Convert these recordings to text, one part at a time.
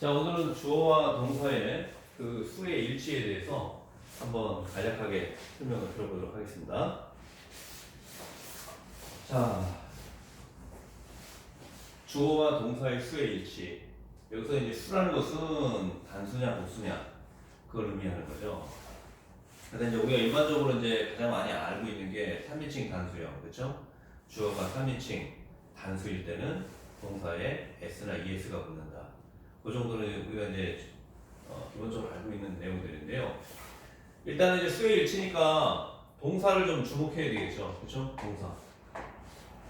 자, 오늘은 주어와 동사의 그 수의 일치에 대해서 한번 간략하게 설명을 들어보도록 하겠습니다. 자, 주어와 동사의 수의 일치. 여기서 이제 수라는 것은 단수냐 복수냐 그걸 의미하는 거죠. 그래서 이제 우리가 일반적으로 이제 가장 많이 알고 있는 게 3인칭 단수형, 그렇죠? 주어가 3인칭 단수일 때는 동사에 s나 es가 붙는다. 그 정도는 우리가 이제 기본적으로 알고 있는 내용들인데요. 일단은 이제 수의 일치니까 동사를 좀 주목해야 되겠죠, 그렇죠?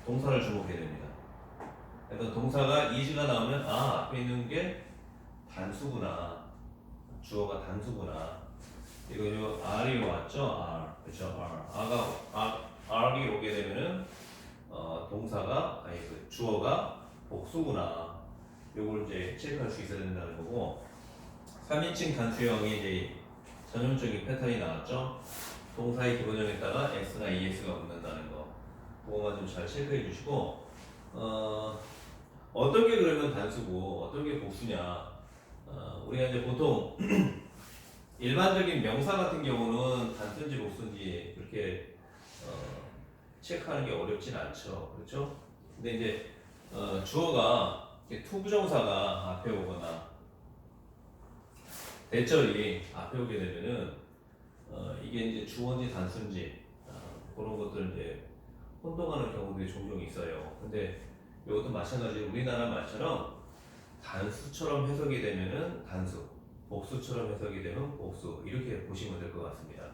동사를 주목해야 됩니다. 그래서 동사가 is가 나오면 앞에 있는 게 단수구나, 주어가 단수구나. 이거 r이 왔죠, r, 그렇죠, r이 오게 되면은 주어가 복수구나. 요걸 이제 체크할 수 있어야 된다는 거고, 3인칭 단수형이 이제 전형적인 패턴이 나왔죠. 동사의 기본형에다가 s나 es가 붙는다는 거, 그거만 좀 잘 체크해 주시고, 어떤 게 그러면 단수고 어떤 게 복수냐. 우리가 이제 보통 일반적인 명사 같은 경우는 단수인지 복수인지 그렇게 체크하는 게 어렵진 않죠, 그렇죠? 근데 이제 주어가 투부정사가 앞에 오거나 대절이 앞에 오게 되면은 이게 이제 주어인지 단수인지 그런 것들 이제 혼동하는 경우들이 종종 있어요. 근데 이것도 마찬가지로 우리나라 말처럼 단수처럼 해석이 되면은 단수, 복수처럼 해석이 되면 복수, 이렇게 보시면 될 것 같습니다.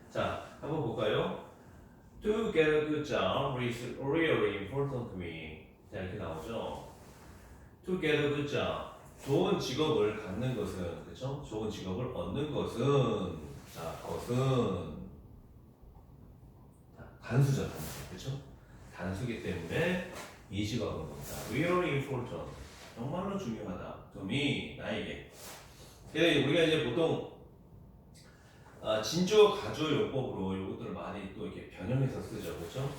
자, 한번 볼까요? To get a good job is really important to me. 자, 이렇게 나오죠. To get a good job, 좋은 직업을 갖는 것은, 그렇죠? 좋은 직업을 얻는 것은, 자, 것은 단수죠, 단수, 그렇죠? 단수기 때문에 is가 오는 겁니다. Really important, 정말로 중요하다. To me, 나에게. 그래서 우리가 이제 보통 진주어, 가주어 용법으로 이것들을 많이 또 이렇게 변형해서 쓰죠, 그렇죠?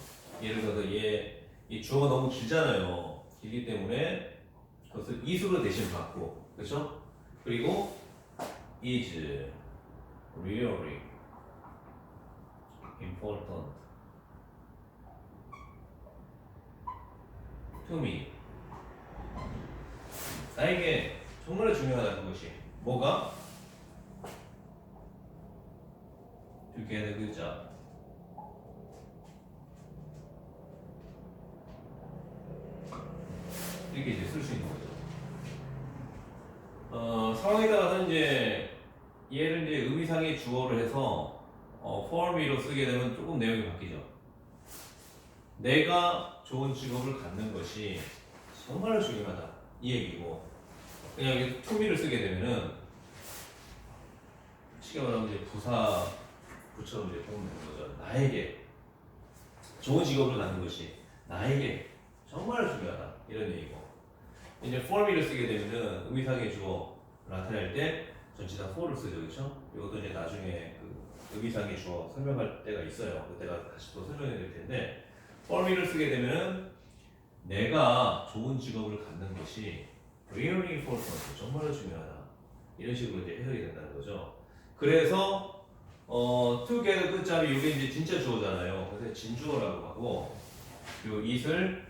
예를 들어서 이 주어가 너무 길잖아요. 길기 때문에 그것을 is로 대신 받고, 그렇죠? 그리고 is really important to me. 나에게 정말 중요하다, 그것이. 뭐가? To get a good job. 이렇게 이제 쓸 수 있는 거죠. 상황에 따라서 이제 얘를 이제 의미상의 주어를 해서 for me로 쓰게 되면 조금 내용이 바뀌죠. 내가 좋은 직업을 갖는 것이 정말 중요하다, 이 얘기고, 그냥 여기 to me를 쓰게 되면은 쉽게 말하면 이제 부사구처럼 이제 보면 되는 거죠. 나에게 좋은 직업을 갖는 것이 나에게 정말 중요하다, 이런 얘기고, 이제 for me를 쓰게 되면은 의미상의 주어 나타낼 때 전치사 for를 쓰죠, 그렇죠? 이것도 이제 나중에 그 의미상의 주어 설명할 때가 있어요. 그때가 다시 또 설명해 드릴 텐데, for me를 쓰게 되면은 내가 좋은 직업을 갖는 것이 really important, 정말 중요하다, 이런 식으로 이제 해석이 된다는 거죠. 그래서 to get a good job이 이게 이제 진짜 주어잖아요. 그래서 진주어라고 하고, 요 it을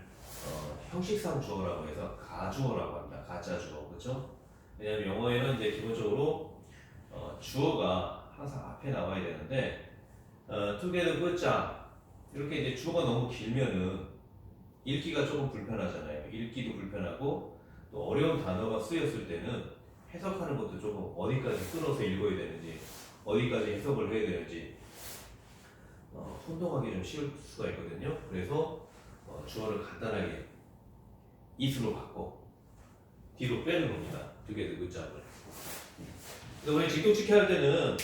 형식상 주어라고 해서 가주어라고 합니다. 가짜 주어, 그렇죠? 왜냐하면 영어에는 이제 기본적으로 주어가 항상 앞에 나와야 되는데, to get a good job 이렇게 이제 주어가 너무 길면은 읽기가 조금 불편하잖아요. 읽기도 불편하고, 또 어려운 단어가 쓰였을 때는 해석하는 것도 조금 어디까지 끊어서 읽어야 되는지, 어디까지 해석을 해야 되는지 혼동하기 좀 쉬울 수가 있거든요. 그래서 주어를 간단하게 it으로 바꿔 뒤로 빼는 겁니다. 두개 더 글자를. 그래서 우리 직독직해 할 때는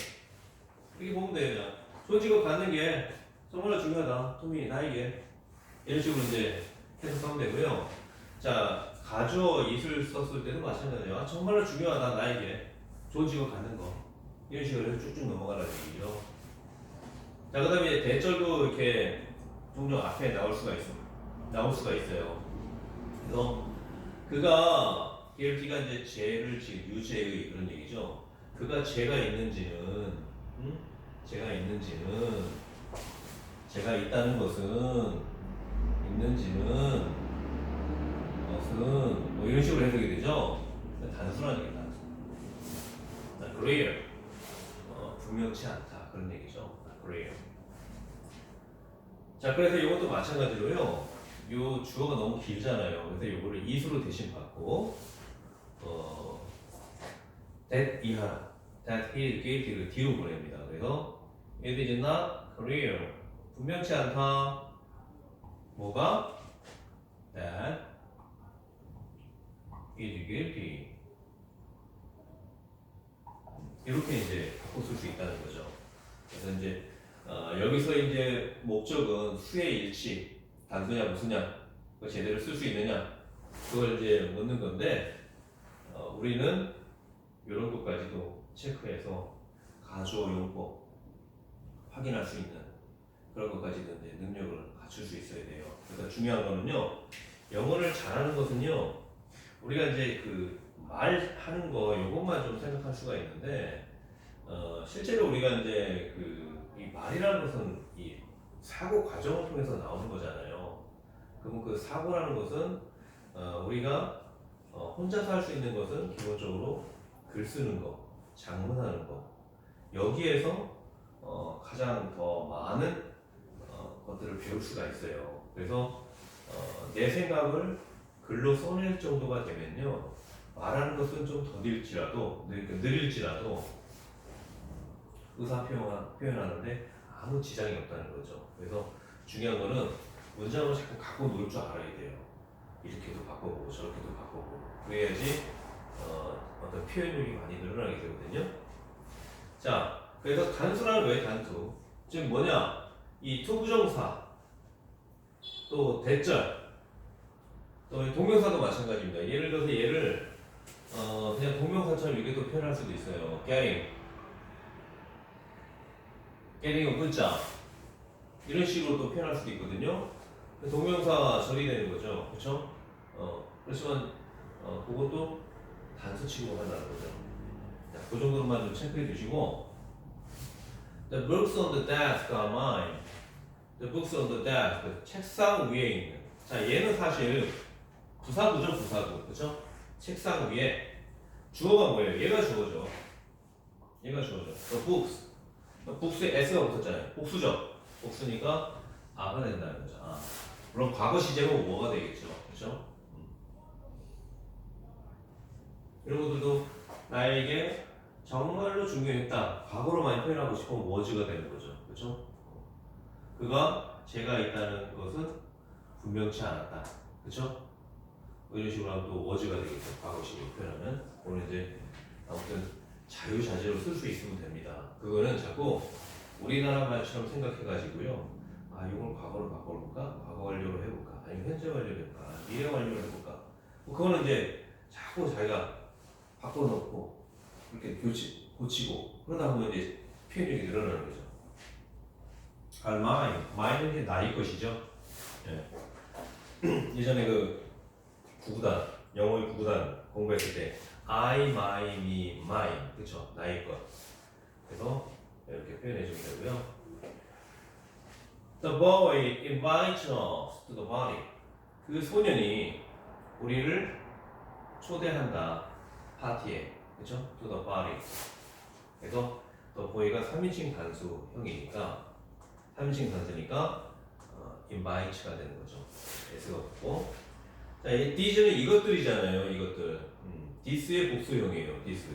이렇게 보면 돼요. 그냥 좋은 직업 갖는 게 정말 중요하다, to me, 나에게, 이런 식으로 이제 해석하면 되고요. 자, 가주어 it을 썼을 때도 마찬가지예요. 정말로 중요하다, 나에게, 좋은 직업 갖는 거, 이런 식으로 해서 쭉쭉 넘어가라는 얘기죠. 자, 그 다음에 대절도 이렇게 종종 앞에 나올 수가 있어요. 그래서 그가 guilty가 이제 죄를 지은 유죄의 그런 얘기죠. 그가 죄가 있는지는, 죄가 있는지는, 죄가 있다는 것은, 뭐 이런 식으로 해석이 되죠. 단순한 얘기, 단순. clear, 분명치 않다 그런 얘기죠. clear. 자, 그래서 이것도 마찬가지로요. 요 주어가 너무 길잖아요. 그래서 요거를 is로 대신 받고, that 이하라, that he is guilty를 뒤로 보냅니다. 그래서 it is not clear, 분명치 않다. 뭐가? that he is guilty. 이렇게 이제 바꿔 쓸 수 있다는 거죠. 그래서 이제 여기서 이제 목적은 수의 일치, 단수냐 무수냐, 그거 제대로 쓸 수 있느냐, 그걸 이제 묻는 건데, 우리는 이런 것까지도 체크해서 가주어 용법 확인할 수 있는 그런 것까지도 이제 능력을 갖출 수 있어야 돼요. 그러니까 중요한 거는요, 영어를 잘하는 것은요, 우리가 이제 그 말하는 거 요것만 좀 생각할 수가 있는데, 실제로 우리가 이제 이 말이라는 것은 이 사고 과정을 통해서 나오는 거잖아요. 그럼 그 사고라는 것은 우리가 혼자서 할 수 있는 것은 기본적으로 글 쓰는 거, 작문하는 거, 여기에서 가장 더 많은 것들을 배울 수가 있어요. 그래서 내 생각을 글로 써낼 정도가 되면요, 말하는 것은 좀 더딜지라도 느릴지라도 의사 표현하는데 아무 지장이 없다는 거죠. 그래서 중요한 거는 문장을 자꾸 갖고 놀 줄 알아야 돼요. 이렇게도 바꿔보고 저렇게도 바꿔보고, 그래야지 어떤 표현력이 많이 늘어나게 되거든요. 자, 그래서 단수라는 거예요. 단수. 지금 뭐냐? 이 투부정사, 또 대절, 또 동명사도 마찬가지입니다. 예를 들어서 얘를 그냥 동명사처럼 이렇게 또 표현할 수도 있어요. getting은 문자 이런 식으로 또 표현할 수도 있거든요. 동명사 절이 되는 거죠, 그렇죠? 그렇지만 그것도 단수 취급한다는 거죠. 자, 그 정도로만 좀 체크해 주시고, the books on the desk are mine. The books on the desk, 책상 위에 있는. 자, 얘는 사실 부사구죠, 부사구, 그렇죠? 책상 위에. 주어가 뭐예요? 얘가 주어죠. 얘가 주어죠. The books. 북스에 s가 붙었잖아요. 복수죠. 복수니까 아가 된다는 거죠. 아. 물론 과거 시제가 뭐가 되겠죠. 그렇죠? 이런 것들도 나에게 정말로 중요했다, 과거로 많이 표현하고 싶으면 was가 되는 거죠. 그렇죠? 그가 제가 있다는 것은 분명치 않았다. 그렇죠? 이런 식으로 하면 또 was가 되겠죠. 과거 시제로 표현하면. 오늘 이제 아무튼 자유자재로 쓸 수 있으면 됩니다. 그거는 자꾸 우리나라 말처럼 생각해가지고요. 아, 이걸 과거로 바꿔볼까? 과거 완료로 해볼까? 아니면 현재 완료로 해볼까? 미래 완료로 해볼까? 그거는 이제 자꾸 자기가 바꿔놓고 이렇게 고치고 그러다 보면 이제 표현력이 늘어나는 거죠. mine은 이제 나의 것이죠. 예. 예전에 그 구구단, 영어의 구구단 공부했을 때 I, my, me, mine, 그쵸? 나의 것. 그래서 이렇게 표현해 주면 되고요. The boy invites us to the party. 그 소년이 우리를 초대한다, 파티에. 그쵸? To the party. 그래서 the boy가 3인칭 단수형이니까, 3인칭 단수니까 invites가 되는 거죠. s가 붙고. 자, 이 these는 이것들이잖아요. 이것들. this의 복수형이에요. this.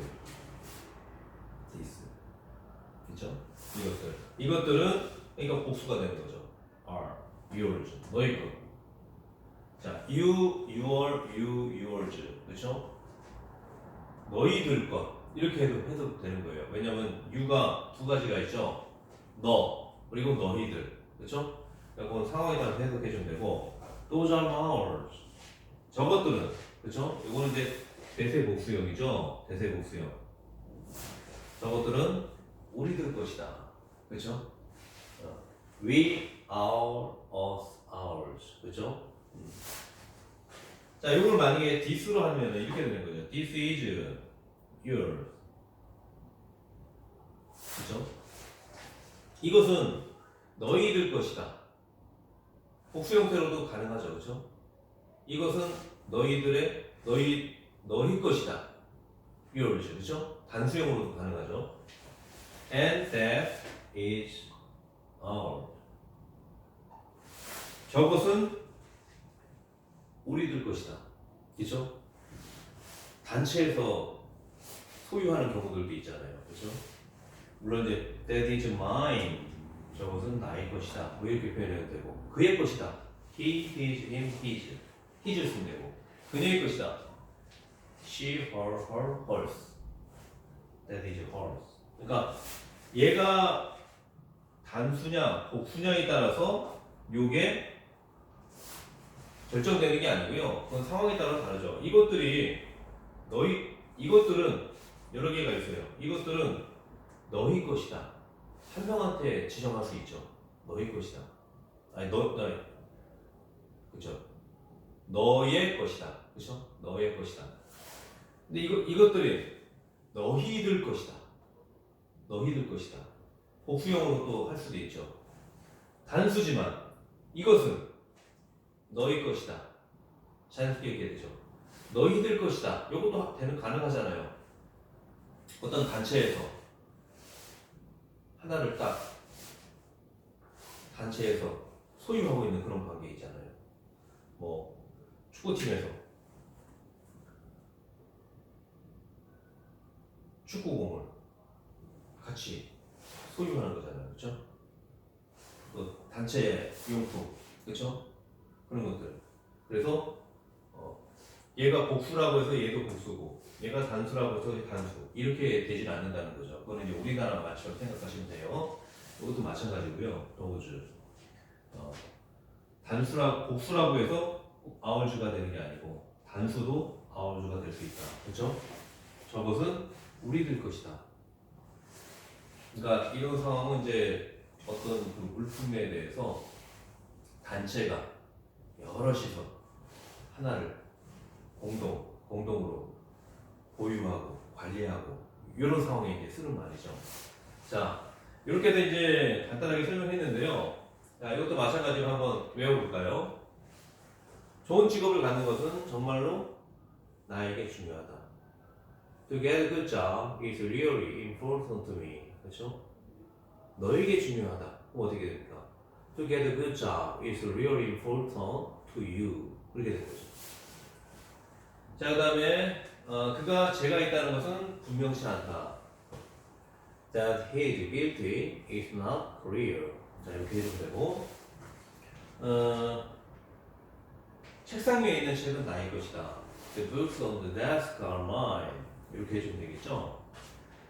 그쵸? 이것들은 그러니까 복수가 되는 거죠. are, yours, 너희 것. 자, you, your, yours. 그쵸? 너희들 것. 이렇게 해도 되는 거예요. 왜냐면 you가 두 가지가 있죠. 너, 그리고 너희들. 그쵸? 그러니까 그건 상황에 따라 해석해 주면 되고, those are ours. 저것들은, 그쵸? 이거는 이제 대세 복수형이죠. 대세 복수형. 저것들은 우리들 것이다. 그쵸? we, our, us, ours. 그쵸? 자, 이걸 만약에 this로 하면 이렇게 되는 거죠. This is yours. 그죠? 이것은 너희들 것이다. 복수 형태로도 가능하죠. 그죠? 이것은 너희 것이다. yours. 그죠? 단수형으로도 가능하죠. And that is ours. 저것은 우리들 것이다. 그죠? 단체에서 소유하는 경우들도 있잖아요. 그죠? 물론 이제 that is mine. 저것은 나의 것이다. 뭐 이렇게 표현해도 되고 그의 것이다. He, his, him, his. his를 쓰면 되고 그녀의 것이다. She, her, hers. That is hers. 그러니까 얘가 단수냐 복수냐에 따라서 요게 결정되는 게 아니고요. 그건 상황에 따라 다르죠. 이것들은 여러 개가 있어요. 이것들은 너희 것이다. 한 명한테 지정할 수 있죠. 너희 것이다. 아니 그렇죠. 너의 것이다. 그렇죠? 너의 것이다. 근데 이것들이 너희들 것이다. 너희들 것이다. 복수형으로 또 할 수도 있죠. 단수지만 이것은 너희 것이다. 자연스럽게 얘기해야 되죠. 너희들 것이다. 이것도 가능하잖아요. 어떤 단체에서 하나를 딱 단체에서 소유하고 있는 그런 관계 있잖아요. 뭐 축구팀에서 축구공을 같이 소유하는 거잖아요. 그렇죠? 또 단체 용품, 그렇죠? 그런 것들. 그래서 얘가 복수라고 해서 얘도 복수고 얘가 단수라고 해서 단수 이렇게 되질 않는다는 거죠. 그거는 이제 우리나라 말처럼 생각하시면 돼요. 이것도 마찬가지고요. 도우즈 복수라고 해서 아울즈가 되는 게 아니고 단수도 아울즈가 될 수 있다. 그렇죠? 저것은 우리들 것이다. 그러니까 이런 상황은 이제 어떤 그 물품에 대해서 단체가 여럿이서 하나를 공동으로 보유하고 관리하고 이런 상황에 이제 쓰는 말이죠. 자, 이렇게 해서 이제 간단하게 설명했는데요. 자, 이것도 마찬가지로 한번 외워볼까요? 좋은 직업을 갖는 것은 정말로 나에게 중요하다. To get a good job is really important to me. 그렇죠? 너에게 중요하다. 그럼 어떻게 됩니까? To get a good job is really important to you. 그렇게 되는 거죠. 자, 그 다음에 그가 죄가 있다는 것은 분명치 않다. That his guilty is not clear. 자, 이렇게 해주면 되고 책상 위에 있는 책은 나의 것이다. The books on the desk are mine. 이렇게 해주면 되겠죠.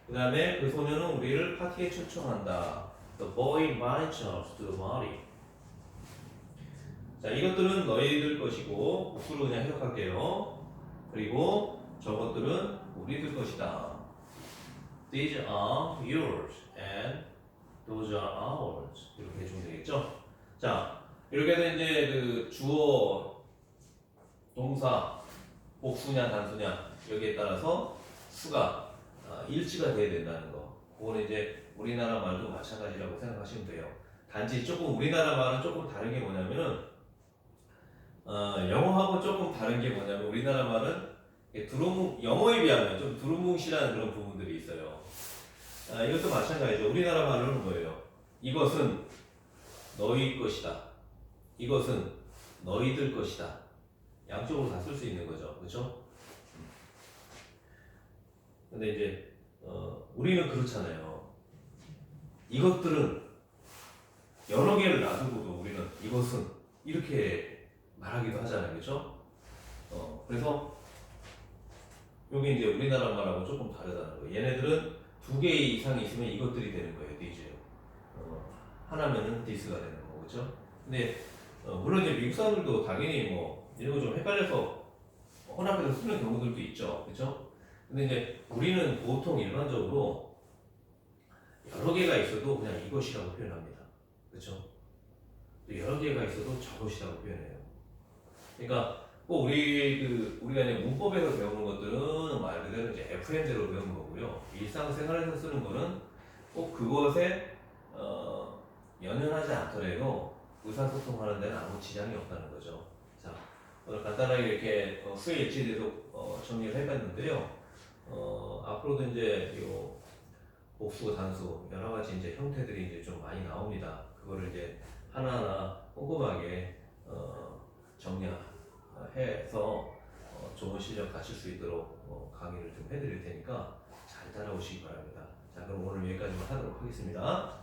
그 다음에 그 소녀는 우리를 파티에 초청한다. The boy invites us to the party. 자, 이것들은 너희들 것이고 복수로 그냥 해석할게요. 그리고 저것들은 우리들 것이다. These are yours and those are ours. 이렇게 해주면 되겠죠. 자, 이렇게 해서 이제 그 주어, 동사, 복수냐 단수냐 여기에 따라서 수가 일치가 돼야 된다는 거. 그거는 이제 우리나라 말도 마찬가지라고 생각하시면 돼요. 단지 조금 우리나라 말은 조금 다른 게 뭐냐면은 영어하고 조금 다른 게 뭐냐면 우리나라 말은 영어에 비하면 좀 두루뭉실한 그런 부분들이 있어요. 이것도 마찬가지죠. 우리나라 말로는 뭐예요? 이것은 너희 것이다. 이것은 너희들 것이다. 양쪽으로 다 쓸 수 있는 거죠. 그렇죠? 근데 이제 우리는 그렇잖아요. 이것들은 여러 개를 놔두고도 우리는 이것은 이렇게 말하기도 하잖아요. 그렇죠? 그래서 이게 이제 우리나라 말하고 조금 다르다는 거예요. 얘네들은 두 개 이상이 있으면 이것들이 되는 거예요. these. 하나면은 this가 되는 거고, 그렇죠? 근데 물론 이제 미국 사람들도 당연히 뭐 이런 거 좀 헷갈려서 혼합해서 쓰는 경우들도 있죠, 그렇죠? 근데 이제 우리는 보통 일반적으로 여러 개가 있어도 그냥 이것이라고 표현합니다, 그렇죠? 여러 개가 있어도 저것이라고 표현해요. 그러니까 꼭 우리가 이제 문법에서 배우는 것들은 말 그대로 이제 FM대로 배우는 거고요. 일상생활에서 쓰는 거는 꼭 그것에 연연하지 않더라도 의사소통하는 데는 아무 지장이 없다는 거죠. 자, 오늘 간단하게 이렇게 수의 일치에 대해서 정리를 해봤는데요. 앞으로도 이제 요 복수, 단수 여러 가지 이제 형태들이 이제 좀 많이 나옵니다. 그거를 이제 하나하나 꼼꼼하게 정리해서 좋은 실력 갖출 수 있도록 강의를 좀 해드릴 테니까 잘 따라오시기 바랍니다. 자, 그럼 오늘 여기까지만 하도록 하겠습니다.